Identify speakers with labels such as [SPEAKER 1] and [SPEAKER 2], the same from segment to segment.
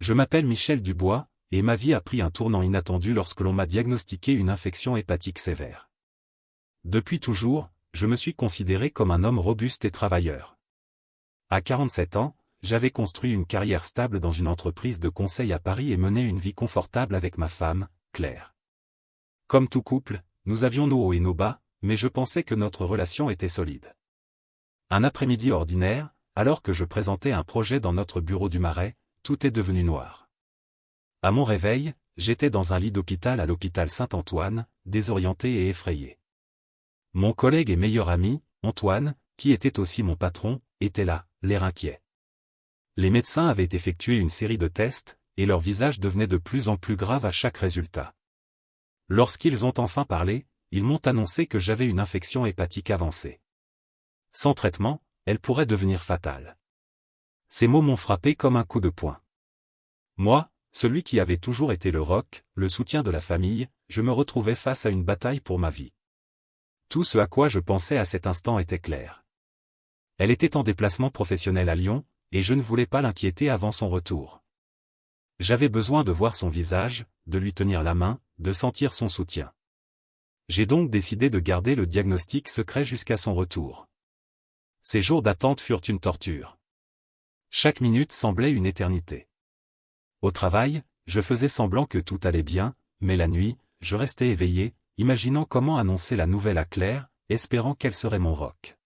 [SPEAKER 1] Je m'appelle Michel Dubois, et ma vie a pris un tournant inattendu lorsque l'on m'a diagnostiqué une infection hépatique sévère. Depuis toujours, je me suis considéré comme un homme robuste et travailleur. À 47 ans, j'avais construit une carrière stable dans une entreprise de conseil à Paris et mené une vie confortable avec ma femme, Claire. Comme tout couple, nous avions nos hauts et nos bas, mais je pensais que notre relation était solide. Un après-midi ordinaire, alors que je présentais un projet dans notre bureau du Marais, tout est devenu noir. À mon réveil, j'étais dans un lit d'hôpital à l'hôpital Saint-Antoine, désorienté et effrayé. Mon collègue et meilleur ami, Antoine, qui était aussi mon patron, était là, l'air inquiet. Les médecins avaient effectué une série de tests, et leur visage devenait de plus en plus grave à chaque résultat. Lorsqu'ils ont enfin parlé, ils m'ont annoncé que j'avais une infection hépatique avancée. Sans traitement, elle pourrait devenir fatale. Ces mots m'ont frappé comme un coup de poing. Moi, celui qui avait toujours été le roc, le soutien de la famille, je me retrouvais face à une bataille pour ma vie. Tout ce à quoi je pensais à cet instant était clair. Elle était en déplacement professionnel à Lyon, et je ne voulais pas l'inquiéter avant son retour. J'avais besoin de voir son visage, de lui tenir la main, de sentir son soutien. J'ai donc décidé de garder le diagnostic secret jusqu'à son retour. Ces jours d'attente furent une torture. Chaque minute semblait une éternité. Au travail, je faisais semblant que tout allait bien, mais la nuit, je restais éveillé, imaginant comment annoncer la nouvelle à Claire, espérant qu'elle serait mon roc.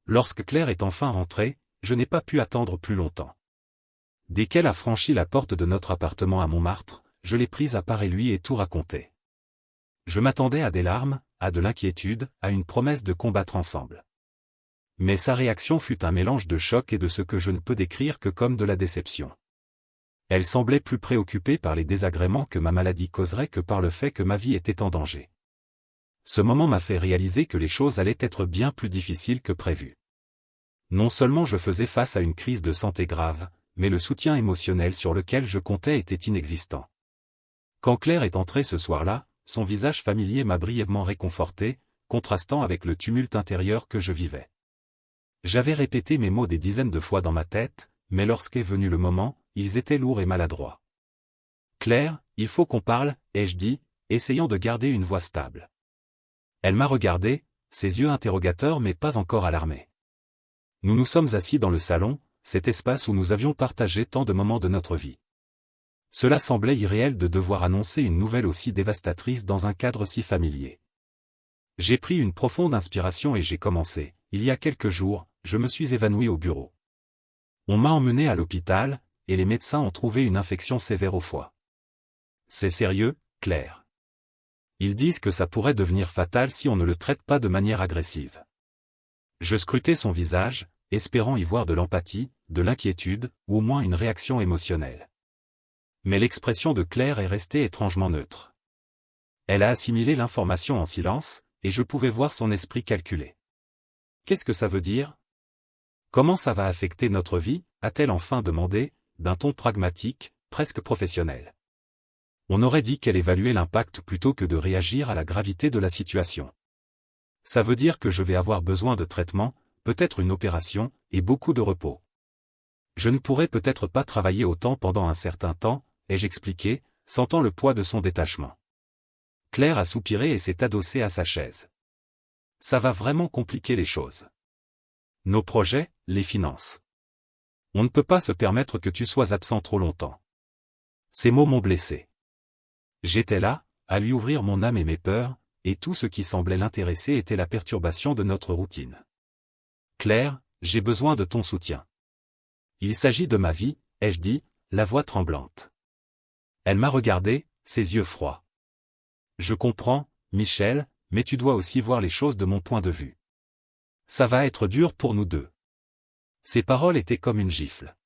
[SPEAKER 1] Lorsque Claire est enfin rentrée, je n'ai pas pu attendre plus longtemps. Dès qu'elle a franchi la porte de notre appartement à Montmartre, je l'ai prise à part et lui ai tout raconté. Je m'attendais à des larmes, à de l'inquiétude, à une promesse de combattre ensemble. Mais sa réaction fut un mélange de choc et de ce que je ne peux décrire que comme de la déception. Elle semblait plus préoccupée par les désagréments que ma maladie causerait que par le fait que ma vie était en danger. Ce moment m'a fait réaliser que les choses allaient être bien plus difficiles que prévu. Non seulement je faisais face à une crise de santé grave, mais le soutien émotionnel sur lequel je comptais était inexistant. Quand Claire est entrée ce soir-là, son visage familier m'a brièvement réconforté, contrastant avec le tumulte intérieur que je vivais. J'avais répété mes mots des dizaines de fois dans ma tête, mais lorsqu'est venu le moment, ils étaient lourds et maladroits. « Claire, il faut qu'on parle », ai-je dit, essayant de garder une voix stable. Elle m'a regardé, ses yeux interrogateurs mais pas encore alarmés. Nous nous sommes assis dans le salon, cet espace où nous avions partagé tant de moments de notre vie. Cela semblait irréel de devoir annoncer une nouvelle aussi dévastatrice dans un cadre si familier. J'ai pris une profonde inspiration et j'ai commencé. Il y a quelques jours, je me suis évanoui au bureau. On m'a emmené à l'hôpital, et les médecins ont trouvé une infection sévère au foie. C'est sérieux, Claire. Ils disent que ça pourrait devenir fatal si on ne le traite pas de manière agressive. Je scrutais son visage, espérant y voir de l'empathie, de l'inquiétude, ou au moins une réaction émotionnelle. Mais l'expression de Claire est restée étrangement neutre. Elle a assimilé l'information en silence, et je pouvais voir son esprit calculer. Qu'est-ce que ça veut dire? Comment ça va affecter notre vie, a-t-elle enfin demandé, d'un ton pragmatique, presque professionnel. On aurait dit qu'elle évaluait l'impact plutôt que de réagir à la gravité de la situation. Ça veut dire que je vais avoir besoin de traitement, peut-être une opération, et beaucoup de repos. Je ne pourrai peut-être pas travailler autant pendant un certain temps, ai-je expliqué, sentant le poids de son détachement. Claire a soupiré et s'est adossée à sa chaise. Ça va vraiment compliquer les choses. Nos projets, les finances. On ne peut pas se permettre que tu sois absent trop longtemps. Ces mots m'ont blessé. J'étais là, à lui ouvrir mon âme et mes peurs, et tout ce qui semblait l'intéresser était la perturbation de notre routine. Claire, j'ai besoin de ton soutien. Il s'agit de ma vie, ai-je dit, la voix tremblante. Elle m'a regardé, ses yeux froids. Je comprends, Michel, mais tu dois aussi voir les choses de mon point de vue. Ça va être dur pour nous deux. Ces paroles étaient comme une gifle.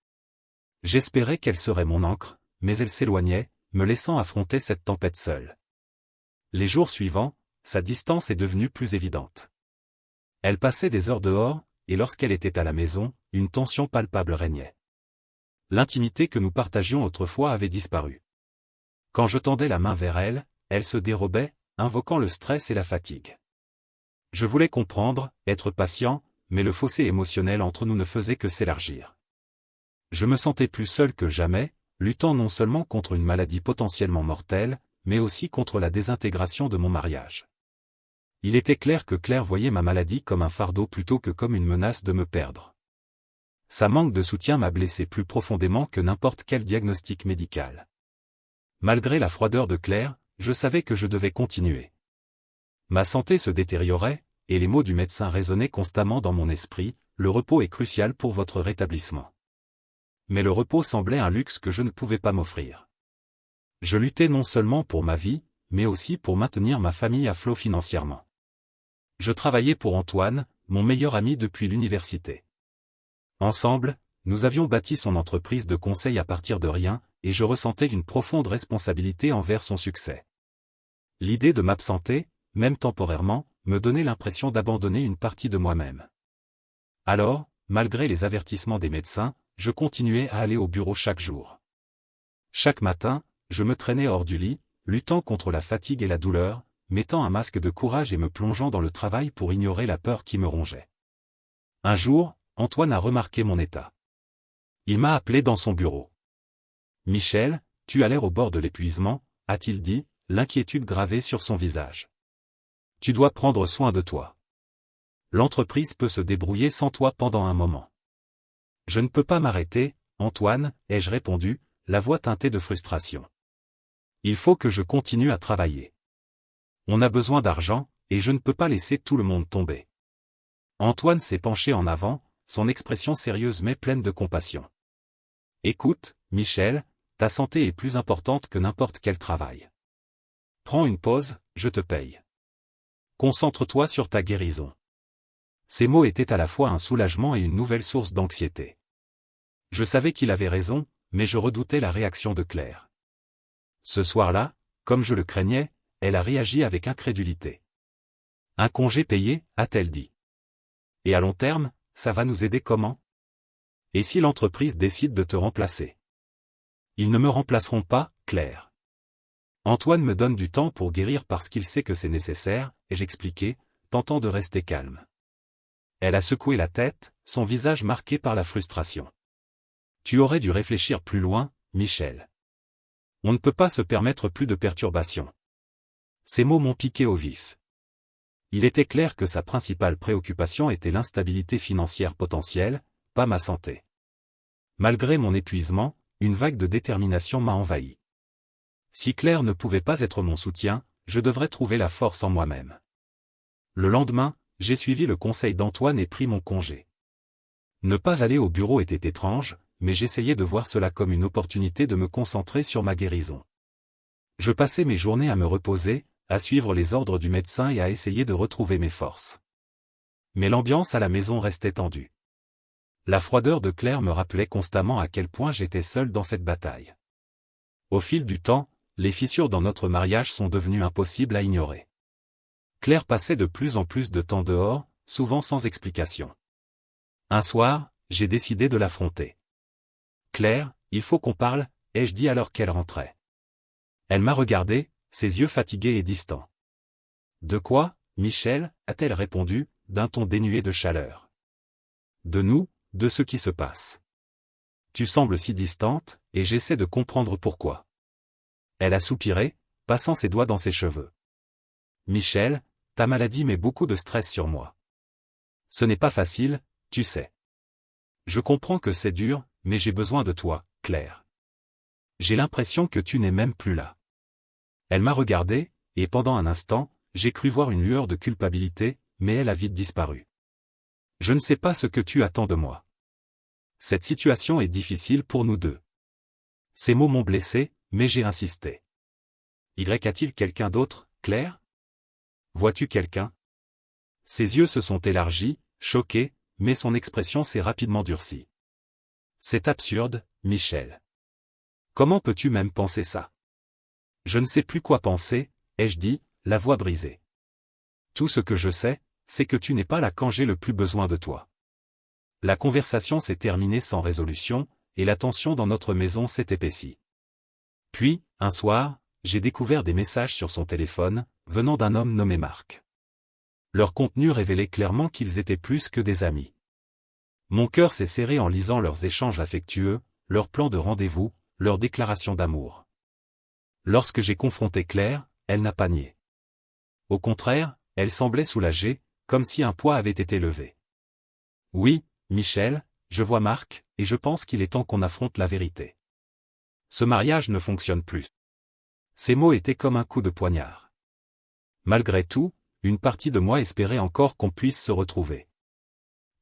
[SPEAKER 1] J'espérais qu'elle serait mon ancre, mais elle s'éloignait, me laissant affronter cette tempête seule. Les jours suivants, sa distance est devenue plus évidente. Elle passait des heures dehors, et lorsqu'elle était à la maison, une tension palpable régnait. L'intimité que nous partagions autrefois avait disparu. Quand je tendais la main vers elle, elle se dérobait, invoquant le stress et la fatigue. Je voulais comprendre, être patient, mais le fossé émotionnel entre nous ne faisait que s'élargir. Je me sentais plus seul que jamais, luttant non seulement contre une maladie potentiellement mortelle, mais aussi contre la désintégration de mon mariage. Il était clair que Claire voyait ma maladie comme un fardeau plutôt que comme une menace de me perdre. Sa manque de soutien m'a blessé plus profondément que n'importe quel diagnostic médical. Malgré la froideur de Claire, je savais que je devais continuer. Ma santé se détériorait, et les mots du médecin résonnaient constamment dans mon esprit, « Le repos est crucial pour votre rétablissement. » Mais le repos semblait un luxe que je ne pouvais pas m'offrir. Je luttais non seulement pour ma vie, mais aussi pour maintenir ma famille à flot financièrement. Je travaillais pour Antoine, mon meilleur ami depuis l'université. Ensemble, nous avions bâti son entreprise de conseil à partir de rien, et je ressentais une profonde responsabilité envers son succès. L'idée de m'absenter, même temporairement, me donnait l'impression d'abandonner une partie de moi-même. Alors, malgré les avertissements des médecins, je continuais à aller au bureau chaque jour. Chaque matin, je me traînais hors du lit, luttant contre la fatigue et la douleur, mettant un masque de courage et me plongeant dans le travail pour ignorer la peur qui me rongeait. Un jour, Antoine a remarqué mon état. Il m'a appelé dans son bureau. « Michel, tu as l'air au bord de l'épuisement », a-t-il dit, l'inquiétude gravée sur son visage. « Tu dois prendre soin de toi. L'entreprise peut se débrouiller sans toi pendant un moment. » « Je ne peux pas m'arrêter, Antoine, ai-je répondu, la voix teintée de frustration. « Il faut que je continue à travailler. On a besoin d'argent, et je ne peux pas laisser tout le monde tomber. » Antoine s'est penché en avant, son expression sérieuse mais pleine de compassion. « Écoute, Michel, ta santé est plus importante que n'importe quel travail. Prends une pause, je te paye. Concentre-toi sur ta guérison. » Ces mots étaient à la fois un soulagement et une nouvelle source d'anxiété. Je savais qu'il avait raison, mais je redoutais la réaction de Claire. Ce soir-là, comme je le craignais, elle a réagi avec incrédulité. « Un congé payé, a-t-elle dit. Et à long terme, ça va nous aider comment? Et si l'entreprise décide de te remplacer? » « Ils ne me remplaceront pas, Claire. Antoine me donne du temps pour guérir parce qu'il sait que c'est nécessaire, et j'expliquais, tentant de rester calme. Elle a secoué la tête, son visage marqué par la frustration. « Tu aurais dû réfléchir plus loin, Michel. On ne peut pas se permettre plus de perturbations. » Ces mots m'ont piqué au vif. Il était clair que sa principale préoccupation était l'instabilité financière potentielle, pas ma santé. Malgré mon épuisement, une vague de détermination m'a envahi. Si Claire ne pouvait pas être mon soutien, je devrais trouver la force en moi-même. Le lendemain, j'ai suivi le conseil d'Antoine et pris mon congé. Ne pas aller au bureau était étrange, mais j'essayais de voir cela comme une opportunité de me concentrer sur ma guérison. Je passais mes journées à me reposer, à suivre les ordres du médecin et à essayer de retrouver mes forces. Mais l'ambiance à la maison restait tendue. La froideur de Claire me rappelait constamment à quel point j'étais seul dans cette bataille. Au fil du temps, les fissures dans notre mariage sont devenues impossibles à ignorer. Claire passait de plus en plus de temps dehors, souvent sans explication. Un soir, j'ai décidé de l'affronter. « Claire, il faut qu'on parle », ai-je dit alors qu'elle rentrait. Elle m'a regardé, ses yeux fatigués et distants. « De quoi, Michel ?» a-t-elle répondu, d'un ton dénué de chaleur. « De nous, de ce qui se passe. Tu sembles si distante, et j'essaie de comprendre pourquoi. » Elle a soupiré, passant ses doigts dans ses cheveux. « Michel, ta maladie met beaucoup de stress sur moi. Ce n'est pas facile, tu sais. Je comprends que c'est dur, mais j'ai besoin de toi, Claire. J'ai l'impression que tu n'es même plus là. » Elle m'a regardé, et pendant un instant, j'ai cru voir une lueur de culpabilité, mais elle a vite disparu. « Je ne sais pas ce que tu attends de moi. Cette situation est difficile pour nous deux. » Ces mots m'ont blessé, mais j'ai insisté. « Y a-t-il quelqu'un d'autre, Claire? Vois-tu quelqu'un? » Ses yeux se sont élargis, choqués, mais son expression s'est rapidement durcie. « C'est absurde, Michel. Comment peux-tu même penser ça? » Je ne sais plus quoi penser, ai-je dit, la voix brisée. Tout ce que je sais, c'est que tu n'es pas là quand j'ai le plus besoin de toi. La conversation s'est terminée sans résolution, et la tension dans notre maison s'est épaissie. Puis, un soir, j'ai découvert des messages sur son téléphone, venant d'un homme nommé Marc. Leur contenu révélait clairement qu'ils étaient plus que des amis. Mon cœur s'est serré en lisant leurs échanges affectueux, leurs plans de rendez-vous, leur déclaration d'amour. Lorsque j'ai confronté Claire, elle n'a pas nié. Au contraire, elle semblait soulagée, comme si un poids avait été levé. Oui, Michel, je vois Marc, et je pense qu'il est temps qu'on affronte la vérité. Ce mariage ne fonctionne plus. Ces mots étaient comme un coup de poignard. Malgré tout, une partie de moi espérait encore qu'on puisse se retrouver.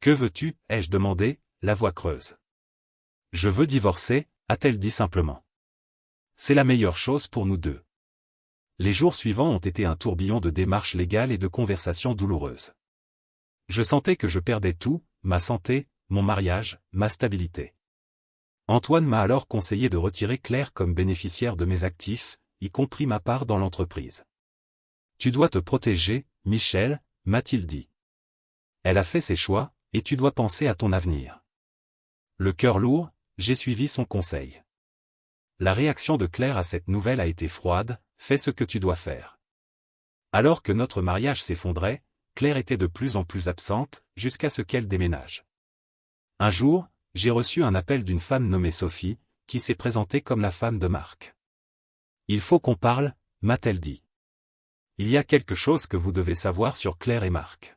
[SPEAKER 1] Que veux-tu, ai-je demandé, la voix creuse. Je veux divorcer, a-t-elle dit simplement. C'est la meilleure chose pour nous deux. Les jours suivants ont été un tourbillon de démarches légales et de conversations douloureuses. Je sentais que je perdais tout, ma santé, mon mariage, ma stabilité. Antoine m'a alors conseillé de retirer Claire comme bénéficiaire de mes actifs, y compris ma part dans l'entreprise. Tu dois te protéger, Michel, m'a-t-il dit. Elle a fait ses choix, et tu dois penser à ton avenir. Le cœur lourd, j'ai suivi son conseil. La réaction de Claire à cette nouvelle a été froide, fais ce que tu dois faire. Alors que notre mariage s'effondrait, Claire était de plus en plus absente, jusqu'à ce qu'elle déménage. Un jour, j'ai reçu un appel d'une femme nommée Sophie, qui s'est présentée comme la femme de Marc. Il faut qu'on parle, m'a-t-elle dit. Il y a quelque chose que vous devez savoir sur Claire et Marc.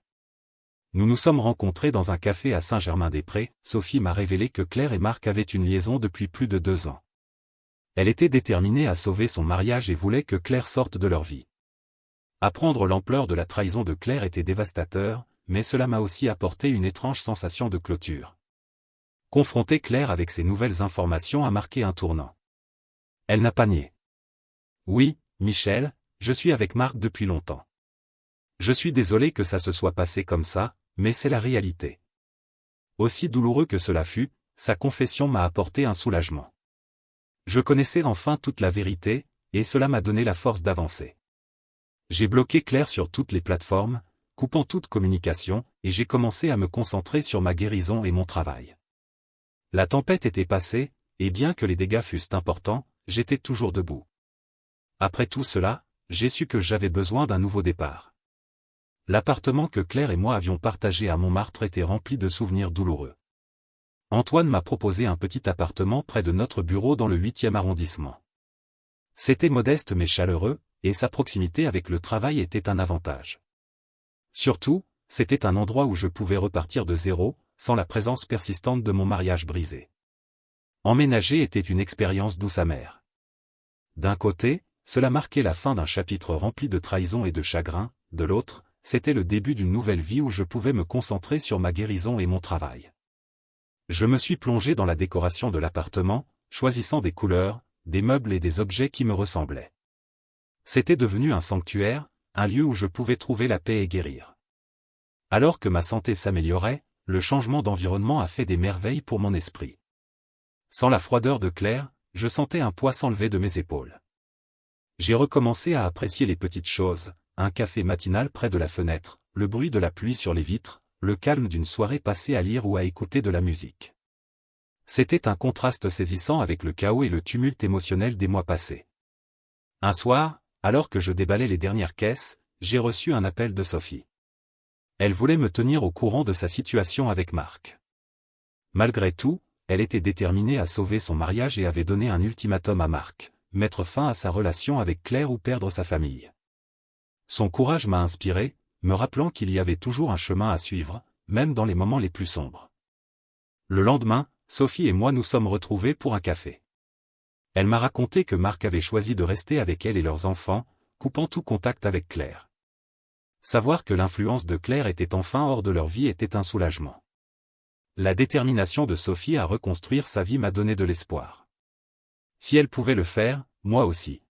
[SPEAKER 1] Nous nous sommes rencontrés dans un café à Saint-Germain-des-Prés, Sophie m'a révélé que Claire et Marc avaient une liaison depuis plus de 2 ans. Elle était déterminée à sauver son mariage et voulait que Claire sorte de leur vie. Apprendre l'ampleur de la trahison de Claire était dévastateur, mais cela m'a aussi apporté une étrange sensation de clôture. Confronter Claire avec ces nouvelles informations a marqué un tournant. Elle n'a pas nié. Oui, Michel, je suis avec Marc depuis longtemps. Je suis désolé que ça se soit passé comme ça, mais c'est la réalité. Aussi douloureux que cela fut, sa confession m'a apporté un soulagement. Je connaissais enfin toute la vérité, et cela m'a donné la force d'avancer. J'ai bloqué Claire sur toutes les plateformes, coupant toute communication, et j'ai commencé à me concentrer sur ma guérison et mon travail. La tempête était passée, et bien que les dégâts fussent importants, j'étais toujours debout. Après tout cela, j'ai su que j'avais besoin d'un nouveau départ. L'appartement que Claire et moi avions partagé à Montmartre était rempli de souvenirs douloureux. Antoine m'a proposé un petit appartement près de notre bureau dans le 8e arrondissement. C'était modeste mais chaleureux, et sa proximité avec le travail était un avantage. Surtout, c'était un endroit où je pouvais repartir de zéro, sans la présence persistante de mon mariage brisé. Emménager était une expérience douce amère. D'un côté, cela marquait la fin d'un chapitre rempli de trahison et de chagrin, de l'autre, c'était le début d'une nouvelle vie où je pouvais me concentrer sur ma guérison et mon travail. Je me suis plongé dans la décoration de l'appartement, choisissant des couleurs, des meubles et des objets qui me ressemblaient. C'était devenu un sanctuaire, un lieu où je pouvais trouver la paix et guérir. Alors que ma santé s'améliorait, le changement d'environnement a fait des merveilles pour mon esprit. Sans la froideur de Claire, je sentais un poids s'enlever de mes épaules. J'ai recommencé à apprécier les petites choses, un café matinal près de la fenêtre, le bruit de la pluie sur les vitres, le calme d'une soirée passée à lire ou à écouter de la musique. C'était un contraste saisissant avec le chaos et le tumulte émotionnel des mois passés. Un soir, alors que je déballais les dernières caisses, j'ai reçu un appel de Sophie. Elle voulait me tenir au courant de sa situation avec Marc. Malgré tout, elle était déterminée à sauver son mariage et avait donné un ultimatum à Marc, mettre fin à sa relation avec Claire ou perdre sa famille. Son courage m'a inspiré, me rappelant qu'il y avait toujours un chemin à suivre, même dans les moments les plus sombres. Le lendemain, Sophie et moi nous sommes retrouvés pour un café. Elle m'a raconté que Marc avait choisi de rester avec elle et leurs enfants, coupant tout contact avec Claire. Savoir que l'influence de Claire était enfin hors de leur vie était un soulagement. La détermination de Sophie à reconstruire sa vie m'a donné de l'espoir. Si elle pouvait le faire, moi aussi.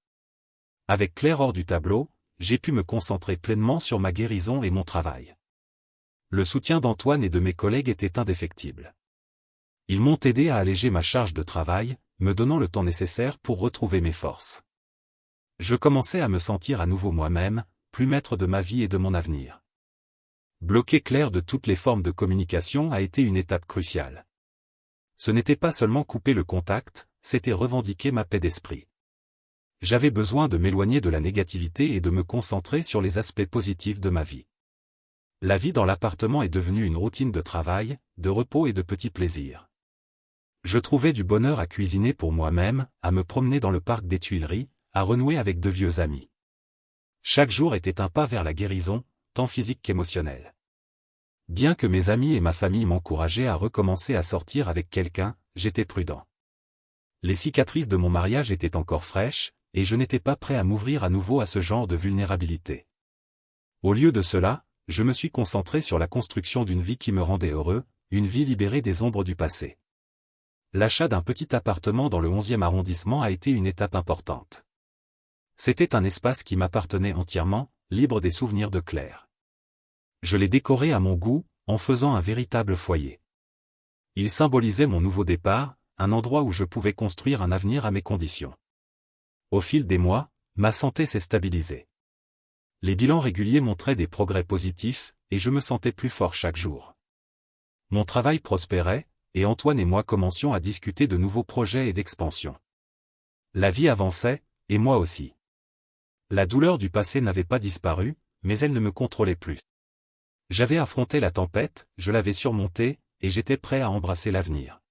[SPEAKER 1] Avec Claire hors du tableau, j'ai pu me concentrer pleinement sur ma guérison et mon travail. Le soutien d'Antoine et de mes collègues était indéfectible. Ils m'ont aidé à alléger ma charge de travail, me donnant le temps nécessaire pour retrouver mes forces. Je commençais à me sentir à nouveau moi-même, plus maître de ma vie et de mon avenir. Bloquer Claire de toutes les formes de communication a été une étape cruciale. Ce n'était pas seulement couper le contact, c'était revendiquer ma paix d'esprit. J'avais besoin de m'éloigner de la négativité et de me concentrer sur les aspects positifs de ma vie. La vie dans l'appartement est devenue une routine de travail, de repos et de petits plaisirs. Je trouvais du bonheur à cuisiner pour moi-même, à me promener dans le parc des Tuileries, à renouer avec de vieux amis. Chaque jour était un pas vers la guérison, tant physique qu'émotionnelle. Bien que mes amis et ma famille m'encourageaient à recommencer à sortir avec quelqu'un, j'étais prudent. Les cicatrices de mon mariage étaient encore fraîches, et je n'étais pas prêt à m'ouvrir à nouveau à ce genre de vulnérabilité. Au lieu de cela, je me suis concentré sur la construction d'une vie qui me rendait heureux, une vie libérée des ombres du passé. L'achat d'un petit appartement dans le 11e arrondissement a été une étape importante. C'était un espace qui m'appartenait entièrement, libre des souvenirs de Claire. Je l'ai décoré à mon goût, en faisant un véritable foyer. Il symbolisait mon nouveau départ, un endroit où je pouvais construire un avenir à mes conditions. Au fil des mois, ma santé s'est stabilisée. Les bilans réguliers montraient des progrès positifs, et je me sentais plus fort chaque jour. Mon travail prospérait, et Antoine et moi commencions à discuter de nouveaux projets et d'expansion. La vie avançait, et moi aussi. La douleur du passé n'avait pas disparu, mais elle ne me contrôlait plus. J'avais affronté la tempête, je l'avais surmontée, et j'étais prêt à embrasser l'avenir.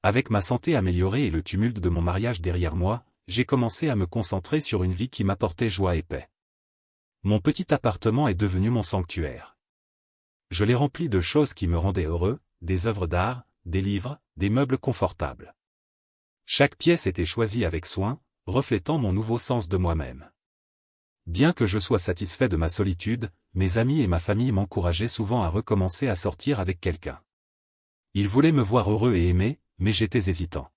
[SPEAKER 1] Avec ma santé améliorée et le tumulte de mon mariage derrière moi, j'ai commencé à me concentrer sur une vie qui m'apportait joie et paix. Mon petit appartement est devenu mon sanctuaire. Je l'ai rempli de choses qui me rendaient heureux, des œuvres d'art, des livres, des meubles confortables. Chaque pièce était choisie avec soin, reflétant mon nouveau sens de moi-même. Bien que je sois satisfait de ma solitude, mes amis et ma famille m'encourageaient souvent à recommencer à sortir avec quelqu'un. Ils voulaient me voir heureux et aimé, mais j'étais hésitant.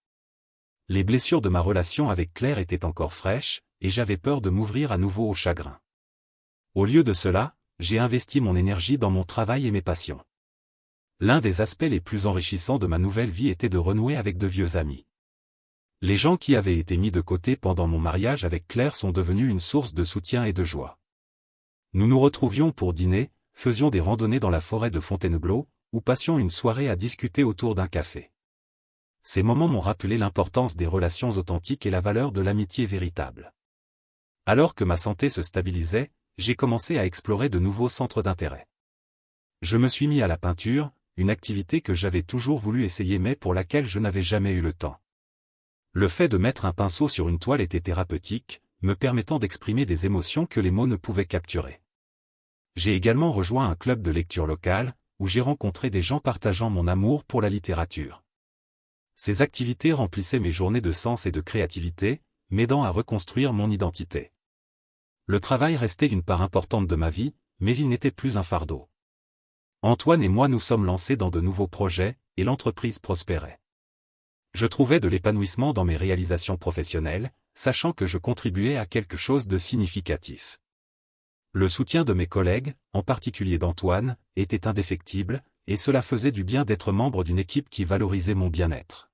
[SPEAKER 1] Les blessures de ma relation avec Claire étaient encore fraîches, et j'avais peur de m'ouvrir à nouveau au chagrin. Au lieu de cela, j'ai investi mon énergie dans mon travail et mes passions. L'un des aspects les plus enrichissants de ma nouvelle vie était de renouer avec de vieux amis. Les gens qui avaient été mis de côté pendant mon mariage avec Claire sont devenus une source de soutien et de joie. Nous nous retrouvions pour dîner, faisions des randonnées dans la forêt de Fontainebleau, ou passions une soirée à discuter autour d'un café. Ces moments m'ont rappelé l'importance des relations authentiques et la valeur de l'amitié véritable. Alors que ma santé se stabilisait, j'ai commencé à explorer de nouveaux centres d'intérêt. Je me suis mis à la peinture, une activité que j'avais toujours voulu essayer mais pour laquelle je n'avais jamais eu le temps. Le fait de mettre un pinceau sur une toile était thérapeutique, me permettant d'exprimer des émotions que les mots ne pouvaient capturer. J'ai également rejoint un club de lecture local, où j'ai rencontré des gens partageant mon amour pour la littérature. Ces activités remplissaient mes journées de sens et de créativité, m'aidant à reconstruire mon identité. Le travail restait une part importante de ma vie, mais il n'était plus un fardeau. Antoine et moi nous sommes lancés dans de nouveaux projets, et l'entreprise prospérait. Je trouvais de l'épanouissement dans mes réalisations professionnelles, sachant que je contribuais à quelque chose de significatif. Le soutien de mes collègues, en particulier d'Antoine, était indéfectible, et cela faisait du bien d'être membre d'une équipe qui valorisait mon bien-être.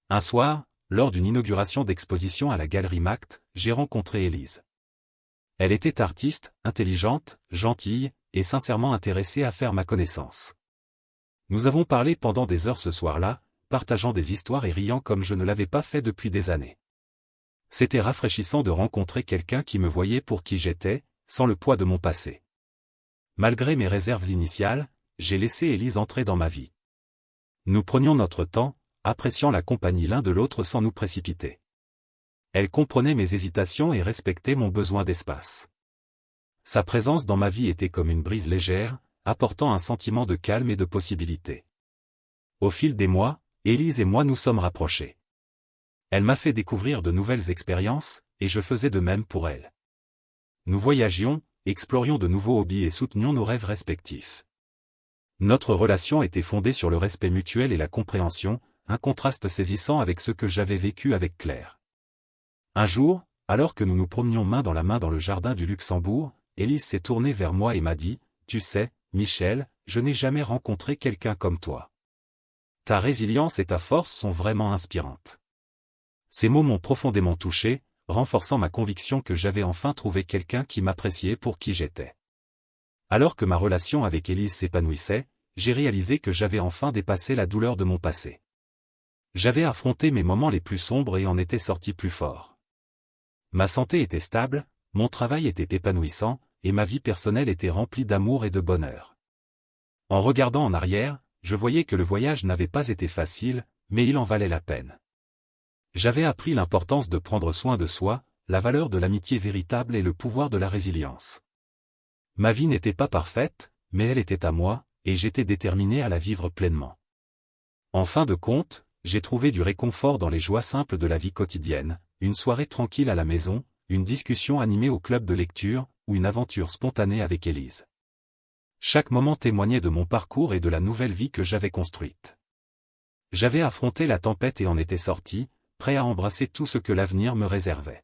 [SPEAKER 1] Un soir, lors d'une inauguration d'exposition à la Galerie Mact, j'ai rencontré Élise. Elle était artiste, intelligente, gentille, et sincèrement intéressée à faire ma connaissance. Nous avons parlé pendant des heures ce soir-là, partageant des histoires et riant comme je ne l'avais pas fait depuis des années. C'était rafraîchissant de rencontrer quelqu'un qui me voyait pour qui j'étais, sans le poids de mon passé. Malgré mes réserves initiales, j'ai laissé Élise entrer dans ma vie. Nous prenions notre temps, appréciant la compagnie l'un de l'autre sans nous précipiter. Elle comprenait mes hésitations et respectait mon besoin d'espace. Sa présence dans ma vie était comme une brise légère, apportant un sentiment de calme et de possibilité. Au fil des mois, Élise et moi nous sommes rapprochés. Elle m'a fait découvrir de nouvelles expériences, et je faisais de même pour elle. Nous voyagions, explorions de nouveaux hobbies et soutenions nos rêves respectifs. Notre relation était fondée sur le respect mutuel et la compréhension, un contraste saisissant avec ce que j'avais vécu avec Claire. Un jour, alors que nous nous promenions main dans la main dans le jardin du Luxembourg, Élise s'est tournée vers moi et m'a dit « Tu sais, Michel, je n'ai jamais rencontré quelqu'un comme toi. Ta résilience et ta force sont vraiment inspirantes. » Ces mots m'ont profondément touché, renforçant ma conviction que j'avais enfin trouvé quelqu'un qui m'appréciait pour qui j'étais. Alors que ma relation avec Élise s'épanouissait, j'ai réalisé que j'avais enfin dépassé la douleur de mon passé. J'avais affronté mes moments les plus sombres et en étais sorti plus fort. Ma santé était stable, mon travail était épanouissant, et ma vie personnelle était remplie d'amour et de bonheur. En regardant en arrière, je voyais que le voyage n'avait pas été facile, mais il en valait la peine. J'avais appris l'importance de prendre soin de soi, la valeur de l'amitié véritable et le pouvoir de la résilience. Ma vie n'était pas parfaite, mais elle était à moi, et j'étais déterminé à la vivre pleinement. En fin de compte, j'ai trouvé du réconfort dans les joies simples de la vie quotidienne, une soirée tranquille à la maison, une discussion animée au club de lecture, ou une aventure spontanée avec Élise. Chaque moment témoignait de mon parcours et de la nouvelle vie que j'avais construite. J'avais affronté la tempête et en étais sorti, prêt à embrasser tout ce que l'avenir me réservait.